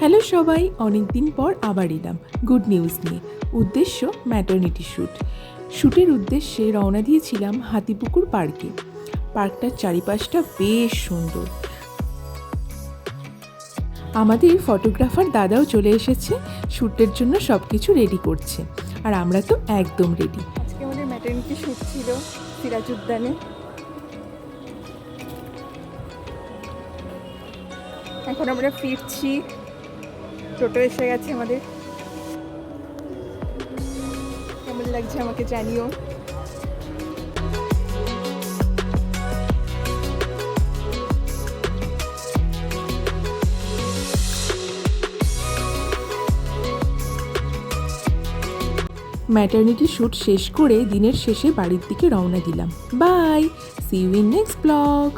Hello সবাই, অনেক দিন পর আবার এলাম গুড নিউজ নিয়ে। উদ্দেশ্য ম্যাটারনিটি শ্যুটের উদ্দেশ্যে রওনা দিয়েছিলাম হাতিপুকুর পার্কে। পার্কটার চারিপাশটা বেশ সুন্দর। আমাদের ফটোগ্রাফার দাদাও চলে এসেছে, শ্যুটের জন্য সব কিছু রেডি করছে, আর আমরা তো একদম রেডি। আজকে আমাদের ম্যাটারনিটি শ্যুট ছিল সিরাজ উদ্যানে। এখন আমরা ফিরছি, টোটো এসে গেছে আমাদের। কেমন লাগছে আমাকে জানিও। ম্যাটারনিটি শ্যুট শেষ করে দিনের শেষে বাড়ির দিকে রওনা দিলাম। Bye, see you in next blog.